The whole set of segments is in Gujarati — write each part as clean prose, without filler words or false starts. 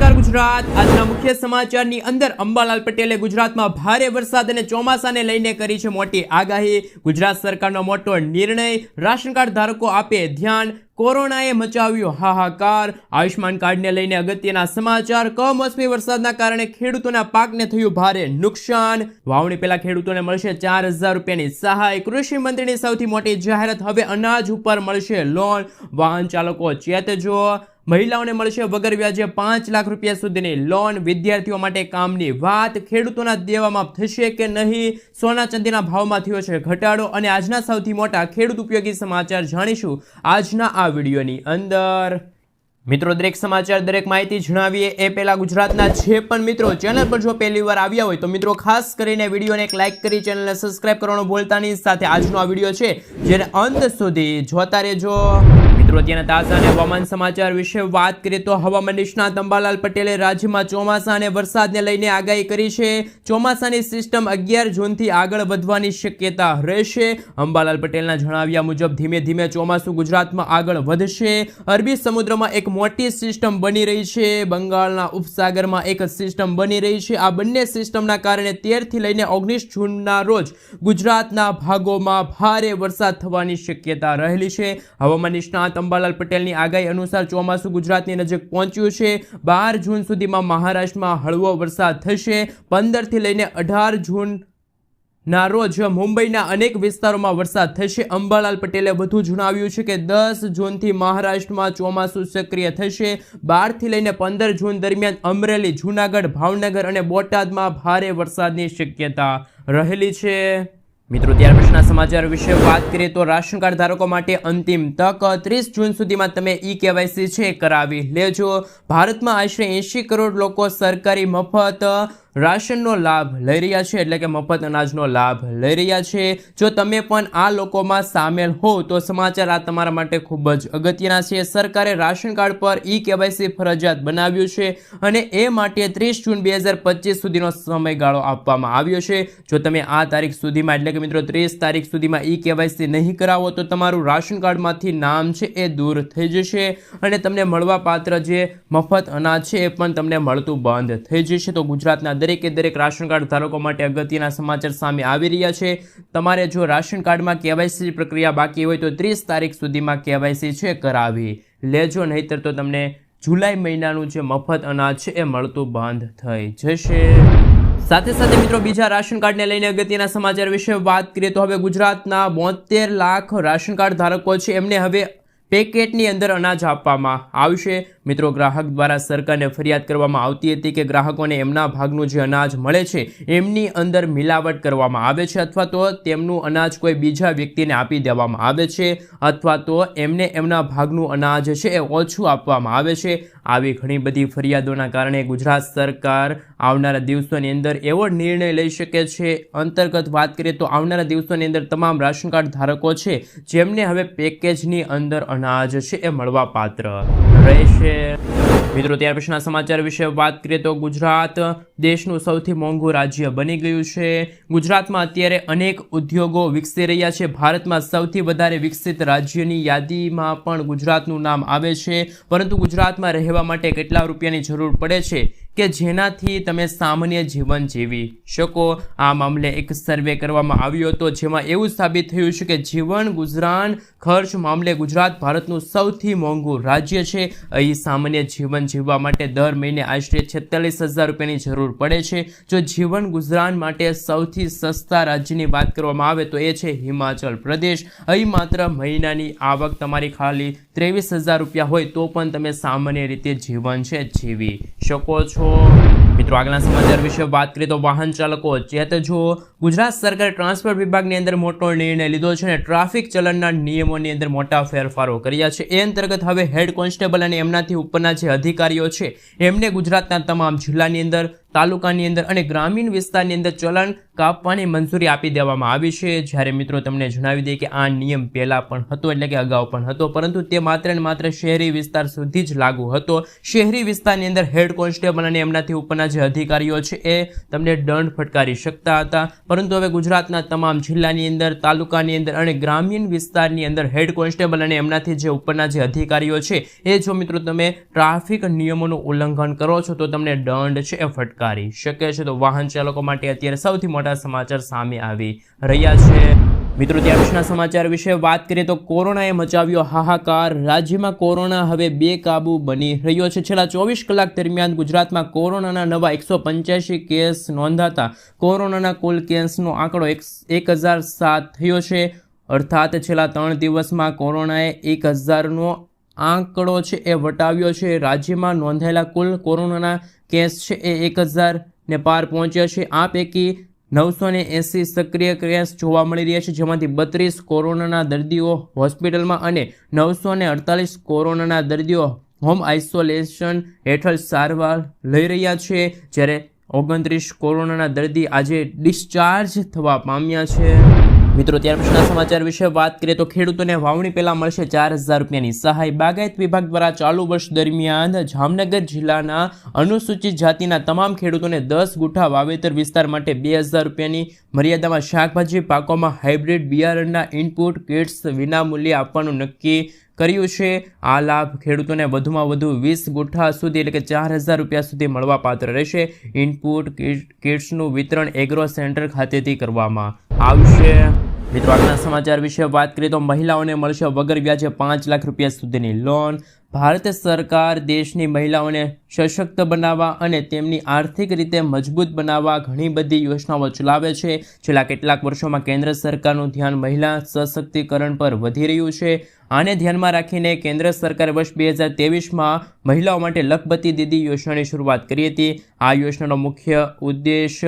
નમસ્કાર ગુજરાત। આજના મુખ્ય સમાચારની અંદર અંબાલાલ પટેલે ગુજરાતમાં ભારે વરસાદ અને ચોમાસાને લઈને કરી છે મોટી આગાહી। ગુજરાત સરકારનો મોટો નિર્ણય, રાશન કાર્ડ ધારકો આપે ધ્યાન। કોરોનાએ મચાવ્યો હાહાકાર। આયુષ્માન કાર્ડને લઈને અગત્યના સમાચાર। કમોસમી વરસાદના કારણે ખેડૂતોના પાકને થયું ભારે નુકસાન। વાવણી પહેલા ખેડૂતોને મળશે 4000 રૂપિયાની સહાય। કૃષિ મંત્રીની સૌથી મોટી જાહેરાત, હવે અનાજ ઉપર મળશે લોન। વાહન ચાલકો ચેતજો, મહિલાઓને મળશે વગર વ્યાજે 5 લાખ રૂપિયા સુધીની લોન। વિદ્યાર્થીઓ માટે કામની વાત, ખેડૂતોના દેવા માફ થશે કે નહીં? સોના ચાંદીના ભાવમાં થયો છે ઘટાડો અને આજના સૌથી મોટા ખેડૂત ઉપયોગી સમાચાર જાણીશું આજના આ વિડીયોની અંદર। મિત્રો, દરેક સમાચાર, દરેક માહિતી જણાવીએ એ પહેલા ગુજરાતના જે પણ મિત્રો ચેનલ પર જો પહેલી વાર આવ્યા હોય તો મિત્રો ખાસ કરીને વિડીયોને એક લાઇક કરી ચેનલને સબસ્ક્રાઇબ કરવાનું ભૂલતા નહીં। સાથે આજનો આ વિડીયો છે જેને અંત સુધી જોતા રહેજો। મિત્રો, અત્યારના તાજા અને હવામાન સમાચાર વિશે વાત કરીએ તો હવામાન નિષ્ણાત અંબાલાલ પટેલે રાજ્યમાં ચોમાસા અને વરસાદને લઈને આગાહી કરી છે। ચોમાસાની સિસ્ટમ 11 જૂનથી આગળ વધવાની શક્યતા રહેશે। અંબાલાલ પટેલના જણાવ્યા મુજબ ધીમે ધીમે ચોમાસું ગુજરાતમાં આગળ વધશે। અરબી સમુદ્રમાં એક મોટી સિસ્ટમ બની રહી છે, બંગાળના ઉપસાગરમાં એક સિસ્ટમ બની રહી છે। આ બંને સિસ્ટમના કારણે 13 થી લઈને 19 જૂનના રોજ ગુજરાતના ભાગોમાં ભારે વરસાદ થવાની શક્યતા રહેલી છે। હવામાન નિષ્ણાત અંબાલાલ પટેલની આગાહી અનુસાર ચોમાસું ગુજરાતની નજીક પહોંચ્યું છે। 12 જૂન સુધીમાં મહારાષ્ટ્રમાં હળવો વરસાદ થશે। 15 થી લઈને 18 જૂનના રોજ મુંબઈના અનેક વિસ્તારોમાં વરસાદ થશે। અંબાલાલ પટેલે વધુ જણાવ્યું છે કે 10 જૂનથી મહારાષ્ટ્રમાં ચોમાસું સક્રિય થશે। 12 થી લઈને 15 જૂન દરમિયાન અમરેલી, જૂનાગઢ, ભાવનગર અને બોટાદમાં ભારે વરસાદની શક્યતા રહેલી છે। મિત્રો, ત્યાર પછીના સમાચાર વિશે વાત કરીએ તો રાશન કાર્ડ ધારકો માટે અંતિમ તક। 30 જૂન સુધીમાં તમે ઈ-કેવાયસી છે કરાવી લેજો। ભારતમાં આશરે 80 કરોડ લોકો સરકારી મફત રાશનનો લાભ લઈ રહ્યા છે, એટલે કે મફત અનાજનો લાભ લઈ રહ્યા છે। જો તમે પણ આ લોકોમાં સામેલ હો તો સમાચાર આ તમારા માટે ખૂબ જ અગત્યના છે। સરકારે રાશન કાર્ડ પર ઈ-કેવાયસી ફરજિયાત બનાવ્યું છે અને એ માટે 30 જૂન 2025 સુધીનો સમયગાળો આપવામાં આવ્યો છે। જો તમે આ તારીખ સુધીમાં, એટલે કે મિત્રો 30 તારીખ સુધીમાં ઈ-કેવાયસી નહીં કરાવો તો તમારું રાશન કાર્ડમાંથી નામ છે એ દૂર થઈ જશે અને તમને મળવા પાત્ર જે મફત અનાજ છે એ પણ તમને મળતું બંધ થઈ જશે। તો ગુજરાતના દરેક રાશન કાર્ડ ધારકો માટે અગત્યના સમાચાર સામે આવી રહ્યા છે। તમારે જો રાશન કાર્ડમાં કેવાયસી પ્રક્રિયા બાકી હોય તો 30 તારીખ સુધીમાં કેવાયસી છે કરાવી લેજો, નહીતર તો તમને જુલાઈ મહિનાનું જે મફત અનાજ છે એ મળતું બંધ થઈ જશે। સાથે સાથે મિત્રો, બીજા રાશન કાર્ડને લઈને અગત્યના સમાચાર વિશે વાત કરીએ તો હવે ગુજરાતના 72 લાખ રાશન કાર્ડ ધારકો છે એમને હવે પેકેટની અંદર અનાજ આપવામાં આવશે। મિત્રો, ગ્રાહક દ્વારા સરકારને ફરિયાદ કરવામાં આવતી હતી કે ગ્રાહકોને એમના ભાગનું જે અનાજ મળે છે એમની અંદર મિલાવટ કરવામાં આવે છે, અથવા તો તેમનું અનાજ કોઈ બીજા વ્યક્તિને આપી દેવામાં આવે છે, અથવા તો એમને એમના ભાગનું અનાજ છે એ ઓછું આપવામાં આવે છે। આવી ઘણી બધી ફરિયાદોના કારણે ગુજરાત સરકાર આવનારા દિવસોની અંદર એવો નિર્ણય લઈ શકે છે। અંતર્ગત વાત કરીએ તો આવનારા દિવસોની અંદર તમામ રાશન કાર્ડ ધારકો છે જેમને હવે પેકેજની અંદર અનાજ છે એ મળવા પાત્ર રહેશે। મિત્રો, ત્યાર પછીના સમાચાર વિશે વાત કરીએ તો ગુજરાત દેશનું સૌથી મોંઘું રાજ્ય બની ગયું છે। ગુજરાતમાં અત્યારે અનેક ઉદ્યોગો વિકસી રહ્યા છે। ભારતમાં સૌથી વધારે વિકસિત રાજ્યની યાદીમાં પણ ગુજરાતનું નામ આવે છે, પરંતુ ગુજરાતમાં રહેવા માટે કેટલા રૂપિયાની જરૂર પડે છે કે જેનાથી તમે સામાન્ય જીવન જીવી શકો? આ મામલે એક સર્વે કરવામાં આવ્યો હતો જેમાં એવું સાબિત થયું છે કે જીવન ગુજરાન ખર્ચ મામલે ગુજરાત ભારતનું સૌથી મોંઘું રાજ્ય છે। અહીં સામાન્ય જીવન જીવવા માટે દર મહિને આશરે 46,000 રૂપિયાની જરૂર પડે છે। જો જીવન ગુજરાન માટે સૌથી સસ્તા રાજ્યની વાત કરવામાં આવે તો એ છે હિમાચલ પ્રદેશ। અહીં માત્ર મહિનાની આવક તમારી ખાલી 23,000 રૂપિયા હોય તો પણ તમે સામાન્ય રીતે જીવન છે જીવી શકો છો। મિત્રો, આગળના સમાચાર વિશે વાત કરીએ તો વાહન ચાલકો ચેતજો। ગુજરાત સરકારે ટ્રાન્સપોર્ટ વિભાગની અંદર મોટો નિર્ણય લીધો છે અને ટ્રાફિક ચલણના નિયમોની અંદર મોટા ફેરફારો કર્યા છે। એ અંતર્ગત હવે હેડ કોન્સ્ટેબલ અને એમનાથી ઉપરના જે અધિકારીઓ છે એમને ગુજરાતના તમામ જિલ્લાની અંદર તાલુકાની અંદર અને ગ્રામીણ વિસ્તારની અંદર ચલણ કાપવાની મંજૂરી આપી દેવામાં આવી છે. જ્યારે મિત્રો તમને જણાવી દઈએ કે આ નિયમ પહેલાં પણ હતો, એટલે કે અગાઉ પણ હતો, પરંતુ તે માત્ર ને માત્ર શહેરી વિસ્તાર સુધી જ લાગુ હતો. શહેરી વિસ્તારની અંદર હેડ કોન્સ્ટેબલ અને એમનાથી ઉપરના જે અધિકારીઓ છે એ તમને દંડ ફટકારી શકતા હતા, પરંતુ હવે ગુજરાતના તમામ જિલ્લાની અંદર, તાલુકાની અંદર અને ગ્રામીણ વિસ્તારની અંદર હેડ કોન્સ્ટેબલ અને એમનાથી જે ઉપરના જે અધિકારીઓ છે એ જો મિત્રો તમે ટ્રાફિક નિયમોનું ઉલ્લંઘન કરો છો તો તમને દંડ છે એ ફટકારી શકે છે. તો વાહન ચાલકો માટે અત્યારે સૌથી મોટા સમાચાર સામે આવી રહ્યા છે. મિત્રો ત્યાર પછીના સમાચાર વિશે વાત કરીએ તો કોરોનાએ મચાવ્યો હાહાકાર. રાજ્યમાં કોરોના હવે બેકાબુ બની રહ્યો છે. છેલ્લા 24 કલાક દરમિયાન ગુજરાતમાં કોરોનાના નવા 185 કેસ નોંધાતા કોરોનાના કુલ કેસનો આંકડો 1007 થયો છે. અર્થાત છેલ્લા 3 દિવસમાં કોરોનાએ 1000નો આંકડો છે એ વટાવ્યો છે. રાજ્યમાં નોંધાયેલા કુલ કોરોનાના કેસ છે એ 1000ને પાર પહોંચ્યા છે. આ પૈકી 980 સક્રિય કેસ જોવા મળી રહ્યા છે, જેમાંથી 32 કોરોનાના દર્દીઓ હોસ્પિટલમાં અને 948 કોરોનાના દર્દીઓ હોમ આઇસોલેશન હેઠળ સારવાર લઈ રહ્યા છે. જ્યારે 29 કોરોનાના દર્દી આજે ડિસ્ચાર્જ થવા પામ્યા છે. મિત્રો ત્યાર પછીના સમાચાર વિશે વાત કરીએ તો ખેડૂતોને વાવણી પહેલા મળશે 4000 રૂપિયાની સહાય. બાગાયત વિભાગ દ્વારા ચાલુ વર્ષ દરમિયાન જામનગર જિલ્લાના અનુસૂચિત જાતિના તમામ ખેડૂતોને 10 ગુઠા વાવેતર વિસ્તાર માટે 2000 રૂપિયાની મર્યાદામાં શાકભાજી પાકોમાં હાઇબ્રિડ બિયારણના ઇનપુટ કિટ્સ વિનામૂલ્યે આપવાનું નક્કી કર્યું છે. આ લાભ ખેડૂતોને વધુમાં વધુ 20 ગુઠા સુધી એટલે કે 4000 રૂપિયા સુધી મળવા પાત્ર રહેશે. ઇનપુટ કિટ્સનું વિતરણ એગ્રો સેન્ટર ખાતેથી કરવામાં આવશે. મિત્રો આગળના સમાચાર વિશે વાત કરીએ તો મહિલાઓને મળશે વગર વ્યાજે 5 લાખ રૂપિયા સુધીની લોન. ભારત સરકાર દેશની મહિલાઓને સશક્ત બનાવવા અને તેમની આર્થિક રીતે મજબૂત બનાવવા ઘણી બધી યોજનાઓ ચલાવે છે. છેલ્લા કેટલાક વર્ષોમાં કેન્દ્ર સરકારનું ધ્યાન મહિલા સશક્તિકરણ પર વધી રહ્યું છે. આને ધ્યાનમાં રાખીને કેન્દ્ર સરકારે વર્ષ 2023માં મહિલાઓ માટે લખપતિ દીદી યોજનાની શરૂઆત કરી હતી. આ યોજનાનો મુખ્ય ઉદ્દેશ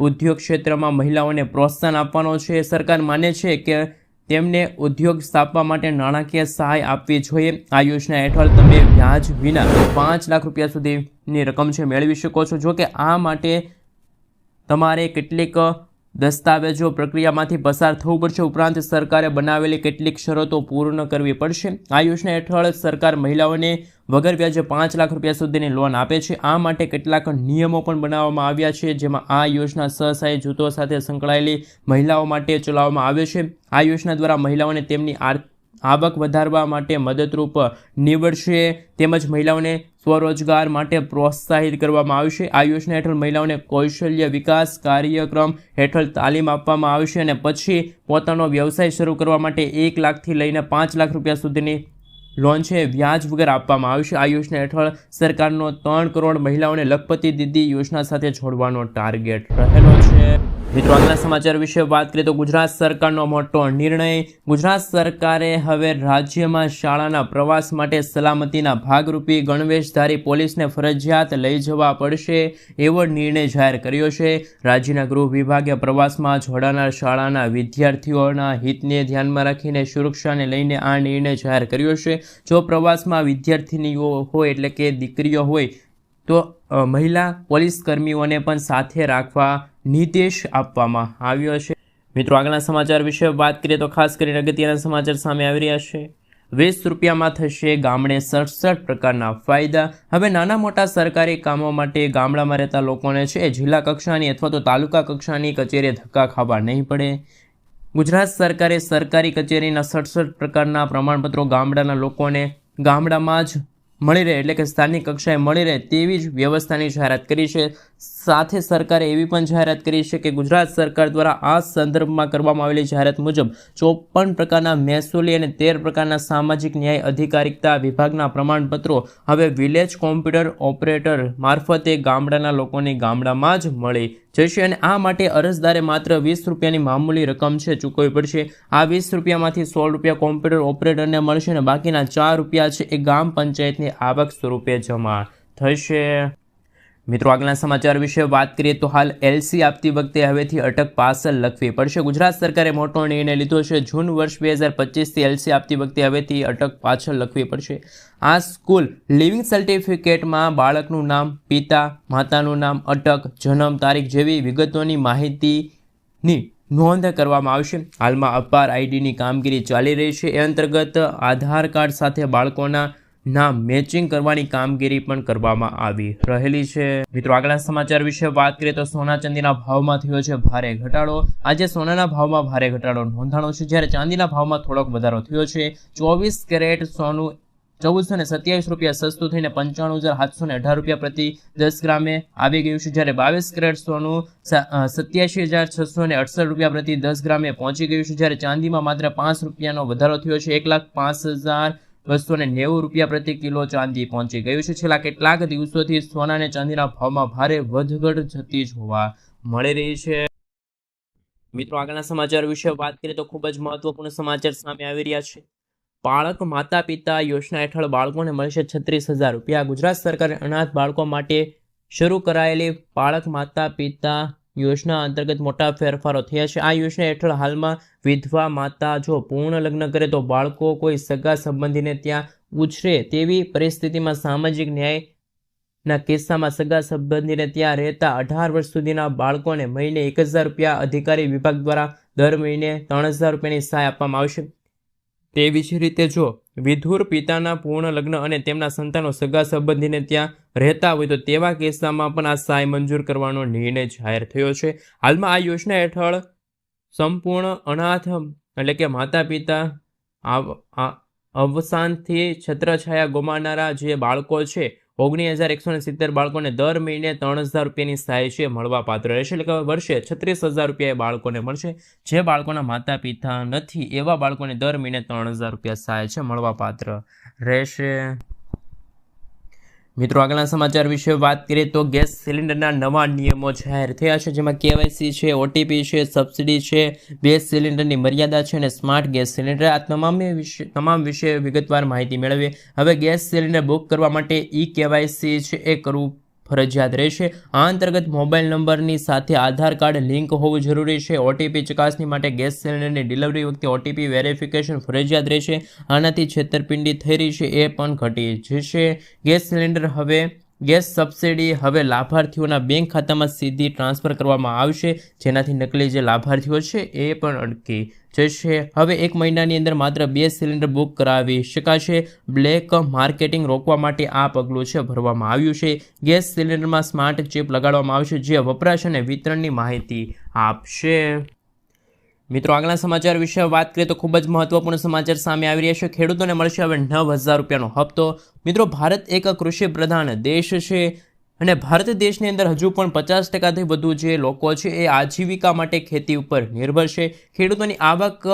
ઉદ્યોગ ક્ષેત્રમાં મહિલાઓને પ્રોત્સાહન આપવાનો છે. સરકાર માને છે કે તેમને ઉદ્યોગ સ્થાપવા માટે નાણાકીય સહાય આપવી જોઈએ. આ યોજના હેઠળ તમે વ્યાજ વિના 5 લાખ રૂપિયા સુધીની રકમ છે મેળવી શકો છો. જો કે આ માટે તમારે કેટલીક દસ્તાવેજો પ્રક્રિયામાંથી પસાર થવું પડશે. ઉપરાંત સરકારે બનાવેલી કેટલીક શરતો પૂર્ણ કરવી પડશે. આ યોજના હેઠળ સરકાર મહિલાઓને વગર વ્યાજે 5 લાખ રૂપિયા સુધીની લોન આપે છે. આ માટે કેટલાક નિયમો પણ બનાવવામાં આવ્યા છે, જેમાં આ યોજના સ્વસહાય જૂથો સાથે સંકળાયેલી મહિલાઓ માટે ચલાવવામાં આવે છે. આ યોજના દ્વારા મહિલાઓને તેમની આવક વધારવા માટે મદદરૂપ નીવડશે, તેમજ મહિલાઓને સ્વરોજગાર માટે પ્રોત્સાહિત કરવામાં આવશે. આ યોજના હેઠળ મહિલાઓને કૌશલ્ય વિકાસ કાર્યક્રમ હેઠળ તાલીમ આપવામાં આવશે અને પછી પોતાનો વ્યવસાય શરૂ કરવા માટે 1 લાખથી લઈને 5 લાખ રૂપિયા સુધીની લોન છે વ્યાજ વગર આપવામાં આવશે. આ યોજના હેઠળ સરકારનો 3 કરોડ મહિલાઓને લખપતિ દીદી યોજના સાથે જોડવાનો ટાર્ગેટ રહેલો છે. મિત્રો આગળના સમાચાર વિશે વાત કરીએ તો ગુજરાત સરકારનો મોટો નિર્ણય. ગુજરાત સરકારે હવે રાજ્યમાં શાળાના પ્રવાસ માટે સલામતીના ભાગરૂપે ગણવેશધારી પોલીસને ફરજિયાત લઈ જવા પડશે એવો નિર્ણય જાહેર કર્યો છે. રાજ્યના ગૃહ વિભાગે પ્રવાસમાં જોડાનાર શાળાના વિદ્યાર્થીઓના હિતને ધ્યાનમાં રાખીને સુરક્ષાને લઈને આ નિર્ણય જાહેર કર્યો છે. જો પ્રવાસમાં વિદ્યાર્થીનીઓ હોય એટલે કે દીકરીઓ હોય તો મહિલા પોલીસ કર્મીઓને પણ સાથે રાખવા નિર્દેશ આપવામાં આવ્યો છે. મિત્રો આગળના સમાચાર વિશે વાત કરીએ તો ખાસ કરીને અગત્યના સમાચાર સામે આવી રહ્યા છે. 20 રૂપિયામાં થશે ગામડે 67 પ્રકારના ફાયદા. હવે નાના મોટા સરકારી કામો માટે ગામડામાં રહેતા લોકોને છે જિલ્લા કક્ષાની અથવા તો તાલુકા કક્ષાની કચેરીએ ધક્કા ખાવા નહીં પડે. ગુજરાત સરકારે સરકારી કચેરીના 67 પ્રકારના પ્રમાણપત્રો ગામડાના લોકોને ગામડામાં જ મળી રહે એટલે કે સ્થાનિક કક્ષાએ મળી રહે તેવી જ વ્યવસ્થાની જાહેરાત કરી છે. સાથે સરકારે એવી પણ જાહેરાત કરી છે કે ગુજરાત સરકાર દ્વારા આ સંદર્ભમાં કરવામાં આવેલી જાહેરાત મુજબ 54 પ્રકારના મહેસૂલી અને 13 પ્રકારના સામાજિક ન્યાય અધિકારિકતા વિભાગના પ્રમાણપત્રો હવે વિલેજ કોમ્પ્યુટર ઓપરેટર મારફતે ગામડાના લોકોની ગામડામાં જ મળી જશે અને આ માટે અરજદારે માત્ર 20 રૂપિયાની મામૂલી રકમ છે ચૂકવવી પડશે. આ 20 રૂપિયામાંથી 16 રૂપિયા કોમ્પ્યુટર ઓપરેટરને મળશે અને બાકીના 4 રૂપિયા છે એ ગામ પંચાયતની આવક સ્વરૂપે જમા થશે. મિત્રો આગળના સમાચાર વિશે વાત કરીએ તો હાલ એલસી આપતી વખતે હવેથી અટક પાસલ લખવી પડશે. ગુજરાત સરકારે મોટો નિર્ણય લીધો છે. જૂન વર્ષ 2025થી એલસી આપતી વખતે હવેથી અટક પાછળ લખવી પડશે. આ સ્કૂલ લિવિંગ સર્ટિફિકેટમાં બાળકનું નામ, પિતા માતાનું નામ, અટક, જન્મ તારીખ જેવી વિગતોની માહિતીની નોંધ કરવામાં આવશે. હાલમાં અપાર આઈડીની કામગીરી ચાલી રહી છે. એ અંતર્ગત આધાર કાર્ડ સાથે બાળકોના નામ મેચિંગ કરવાની કામગીરી પણ કરવામાં આવી રહેલી છે. મિત્રો આગળના સમાચાર વિશે વાત કરીએ તો સોના ચાંદીના ભાવમાં થયો છે ભારે ઘટાડો. આજે સોનાના ભાવમાં ભારે ઘટાડો નોંધાણો છે, જ્યારે ચાંદીના ભાવમાં થોડોક વધારો થયો છે. 24 કેરેટ સોનું 1427 રૂપિયા સસ્તું થઈને 95,718 રૂપિયા પ્રતિ 10 ગ્રામે આવી ગયું છે, જ્યારે 22 કેરેટ સોનું 87,668 રૂપિયા પ્રતિ 10 ગ્રામે પહોંચી ગયું છે, જ્યારે ચાંદીમાં માત્ર 5 રૂપિયાનો વધારો થયો છે. 1,05,290 રૂપિયા પ્રતિ કિલો ચાંદી પહોંચી ગયું છે. છેલ્લા કેટલાક દિવસોથી સોના અને ચાંદીના ભાવમાં ભારે વધઘટ થતી જોવા મળી રહી છે. મિત્રો આગળના સમાચાર વિશે વાત કરીએ તો ખૂબ જ મહત્વપૂર્ણ સમાચાર સામે આવી રહ્યા છે. બાળક માતા પિતા યોજના હેઠળ બાળકોને મળશે 36,000 રૂપિયા. ગુજરાત સરકારે અનાથ બાળકો માટે શરૂ કરાયેલી બાળક માતા પિતા યોજના અંતર્ગત મોટા ફેરફારો થયા છે. આ યોજના હેઠળ હાલમાં વિધવા માતા જો પૂર્ણ લગ્ન કરે તો બાળકો કોઈ સગા સંબંધીને ત્યાં ઉછરે તેવી પરિસ્થિતિમાં સામાજિક ન્યાયના કિસ્સામાં સગા સંબંધીને ત્યાં રહેતા 18 વર્ષ સુધીના બાળકોને મહિને 1,000 રૂપિયા અધિકારી વિભાગ દ્વારા દર મહિને 3,000 રૂપિયાની સહાય આપવામાં આવશે. તેવી જ રીતે જો વિધુર પિતાના પૂર્ણ લગ્ન અને તેમના સંતાનો સગા સંબંધીને ત્યાં રહેતા હોય તો તેવા કિસ્સામાં પણ આ સહાય મંજૂર કરવાનો નિર્ણય જાહેર થયો છે. હાલમાં આ યોજના હેઠળ સંપૂર્ણ અનાથ એટલે કે માતા પિતા અવસાનથી છત્રછાયા ગુમાવનારા જે બાળકો છે 19,170 બાળકોને દર મહિને 3,000 રૂપિયાની સહાય છે મળવા પાત્ર રહેશે. એટલે કે વર્ષે 36,000 રૂપિયા એ બાળકોને મળશે. જે બાળકોના માતા પિતા નથી એવા બાળકોને દર મહિને 3,000 રૂપિયા સહાય છે મળવા પાત્ર રહેશે. મિત્રો આગળના સમાચાર વિશે વાત કરીએ તો ગેસ સિલિન્ડરના નવા નિયમો જાહેર થયા છે, જેમાં KYC છે, OTP છે, સબસિડી છે, ગેસ સિલિન્ડરની મર્યાદા છે અને સ્માર્ટ ગેસ સિલિન્ડર. આ તમામ વિશે વિગતવાર માહિતી મેળવીએ. હવે ગેસ સિલિન્ડર બુક કરવા માટે KYC છે એ કરવું ફરજિયાત રહેશે. આ અંતર્ગત મોબાઈલ નંબરની સાથે આધાર કાર્ડ લિંક હોવું જરૂરી છે. OTP ચકાસણી માટે ગેસ સિલિન્ડરની ડિલિવરી વખતે OTP વેરિફિકેશન ફરજિયાત રહેશે. આનાથી છેતરપિંડી થઈ રહી છે એ પણ ઘટી જશે. ગેસ સિલિન્ડર હવે ગેસ સબસિડી હવે લાભાર્થીઓના બેંક ખાતામાં સીધી ટ્રાન્સફર કરવામાં આવશે, જેનાથી નકલી જે લાભાર્થીઓ છે એ પણ અટકી જશે. હવે 1 મહિનાની અંદર માત્ર 2 સિલિન્ડર બુક કરાવી શકાશે. બ્લેક માર્કેટિંગ રોકવા માટે આ પગલું છે ભરવામાં આવ્યું છે. ગેસ સિલિન્ડરમાં સ્માર્ટ ચિપ લગાડવામાં આવશે, જે વપરાશ અને વિતરણની માહિતી આપશે. મિત્રો આગળના સમાચાર વિશે વાત કરીએ તો ખૂબ જ મહત્વપૂર્ણ સમાચાર સામે આવી રહ્યા છે. ખેડૂતોને મળશે હવે 9,000 રૂપિયાનો હપ્તો. મિત્રો ભારત એક કૃષિ પ્રધાન દેશ છે અને ભારત દેશની અંદર હજુ પણ 50%થી વધુ જે લોકો છે એ આજીવિકા માટે ખેતી ઉપર નિર્ભર છે. ખેડૂતોની આવક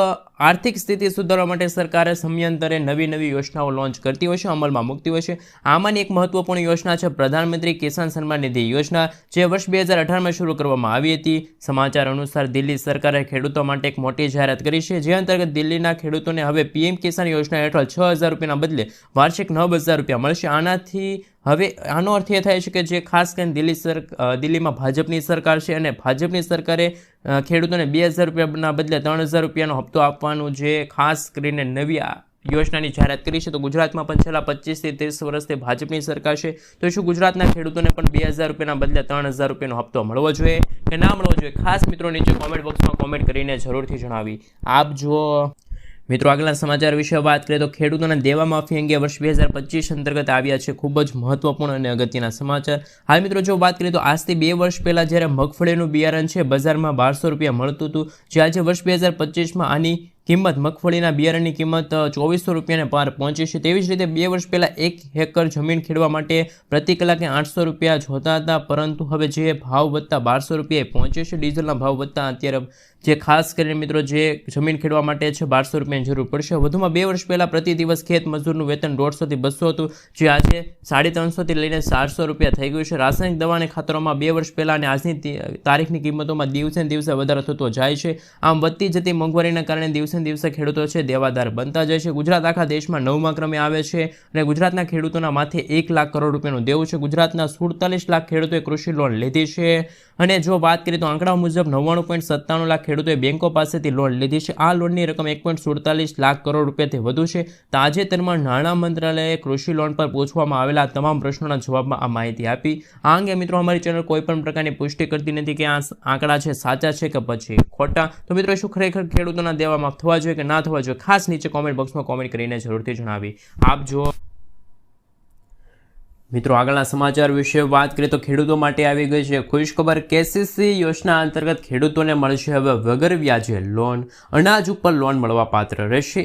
આર્થિક સ્થિતિ સુધારવા માટે સરકારે સમયાંતરે નવી યોજનાઓ લોન્ચ કરતી હોય છે, અમલમાં મૂકતી હોય છે. આમાંની એક મહત્વપૂર્ણ યોજના છે પ્રધાનમંત્રી કિસાન સન્માન નિધિ યોજના, જે વર્ષ 2018માં શરૂ કરવામાં આવી હતી. સમાચાર અનુસાર દિલ્હી સરકારે ખેડૂતો માટે એક મોટી જાહેરાત કરી છે, જે અંતર્ગત દિલ્હીના ખેડૂતોને હવે PM કિસાન યોજના હેઠળ 6,000 રૂપિયાના બદલે વાર્ષિક 9,000 રૂપિયા મળશે. હવે આનો અર્થ એ થાય છે કે જે ખાસ કરીને દિલ્હીમાં ભાજપની સરકાર છે અને ભાજપની સરકારે ખેડૂતોને 2,000 રૂપિયાના બદલે 3,000 રૂપિયાનો હપ્તો આપવાનું જે ખાસ કરીને નવી યોજનાની જાહેરાત કરી છે. તો ગુજરાતમાં પણ છેલ્લા 25 થી 30 વર્ષથી ભાજપની સરકાર છે, તો શું ગુજરાતના ખેડૂતોને પણ 2,000 રૂપિયાના બદલે 3,000 રૂપિયાનો હપ્તો મળવો જોઈએ કે ના મળવો જોઈએ? ખાસ મિત્રો નીચે કોમેન્ટ બોક્સમાં કોમેન્ટ કરીને જરૂરથી જણાવી આપજો. મિત્રો આગળના સમાચાર વિશે વાત કરીએ તો ખેડૂતોના દેવા માફી અંગે વર્ષ 2025 અંતર્ગત આવ્યા છે ખૂબ જ મહત્વપૂર્ણ અને અગત્યના સમાચાર. હાલ મિત્રો જો વાત કરીએ તો આજથી 2 વર્ષ પહેલાં જ્યારે મગફળીનું બિયારણ છે બજારમાં 1,200 રૂપિયા મળતું હતું, જે આજે વર્ષ 2025માં આની કિંમત મગફળીના બિયારણની કિંમત 2,400 રૂપિયાને પાર પહોંચી છે. તેવી જ રીતે 2 વર્ષ પહેલાં 1 હેક્ટર જમીન ખેડવા માટે પ્રતિ કલાકે 800 રૂપિયા જોતા હતા, પરંતુ હવે જે ભાવ વધતા 1,200 રૂપિયાએ પહોંચે છે. ડીઝલના ભાવ વધતા અત્યારે જે ખાસ કરીને મિત્રો જે જમીન ખેડવા માટે છે 1,200 રૂપિયાની જરૂર પડશે. વધુમાં 2 વર્ષ પહેલાં પ્રતિ દિવસ ખેત મજૂરનું વેતન 150 થી 200 હતું, જે આજે 350 થી લઈને 400 રૂપિયા થઈ ગયું છે. રાસાયણિક દવા અને ખાતરોમાં 2 વર્ષ પહેલાં અને આજની તારીખની કિંમતોમાં દિવસે ને દિવસે વધારો થતો જાય છે. આમ વધતી જતી મોંઘવારીના કારણે દિવસે દિવસે દિવસે ખેડૂતો છે દેવાદાર બનતા જાય છે. ગુજરાત આખા દેશમાં 9મા ક્રમે આવે છે અને ગુજરાતના ખેડૂતોના માથે 1 લાખ કરોડ રૂપિયાનું દેવું છે. ગુજરાતના 47 લાખ ખેડૂતોએ કૃષિ લોન લીધી છે અને જો વાત કરીએ તો આંકડા મુજબ 99.97 લાખ ખેડૂતોએ બેંકો પાસેથી લોન લીધી છે. આ લોનની રકમ 1.47 લાખ કરોડ રૂપિયાથી વધુ છે. તાજેતરમાં નાણાં મંત્રાલયે કૃષિ લોન પર પૂછવામાં આવેલા તમામ પ્રશ્નોના જવાબમાં આ માહિતી આપી. આ અંગે મિત્રો અમારી ચેનલ કોઈ પણ પ્રકારની પુષ્ટિ કરતી નથી કે આ આંકડા છે સાચા છે કે પછી ખોટા. તો મિત્રો શું ખરેખર ખેડૂતોના દેવા માફ થવા જોઈએ કે ના થવા જોઈએ? ખાસ નીચે કોમેન્ટ બોક્સમાં કોમેન્ટ કરીને જરૂરથી જણાવી આપજો. મિત્રો આગળના સમાચાર વિશે વાત કરીએ તો ખેડૂતો માટે આવી ગઈ છે ખુશખબર. કેસીસી યોજના અંતર્ગત ખેડૂતોને મળશે હવે વગર વ્યાજે લોન. અનાજ ઉપર લોન મળવા પાત્ર રહેશે.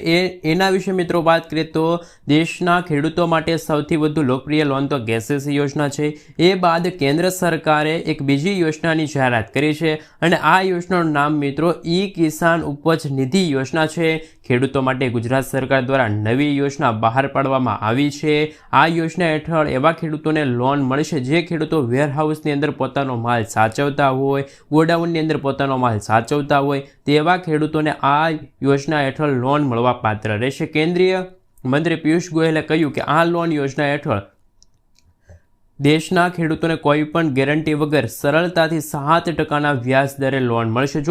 એના વિશે મિત્રો વાત કરીએ તો દેશના ખેડૂતો માટે સૌથી વધુ લોકપ્રિય લોન તો કેસીસી યોજના છે. એ બાદ કેન્દ્ર સરકારે એક બીજી યોજનાની જાહેરાત કરી છે અને આ યોજનાનું નામ મિત્રો ઈ કિસાન ઉપજ નિધિ યોજના છે. ખેડૂતો માટે ગુજરાત સરકાર દ્વારા નવી યોજના બહાર પાડવામાં આવી છે. આ યોજના હેઠળ એવા ખેડૂતોને લોન મળશે જે ખેડૂતો વેરહાઉસની અંદર પોતાનો માલ સાચવતા હોય, ગોડાઉનની અંદર પોતાનો માલ સાચવતા હોય તેવા ખેડૂતોને આ યોજના હેઠળ લોન મળવા પાત્ર રહેશે. કેન્દ્રીય મંત્રી પિયુષ ગોયલે કહ્યું કે આ લોન યોજના હેઠળ દેશના ખેડૂતોને કોઈ પણ ગેરંટી વગર સરળતાથી 7% વ્યાજ દરે લોન મળશે.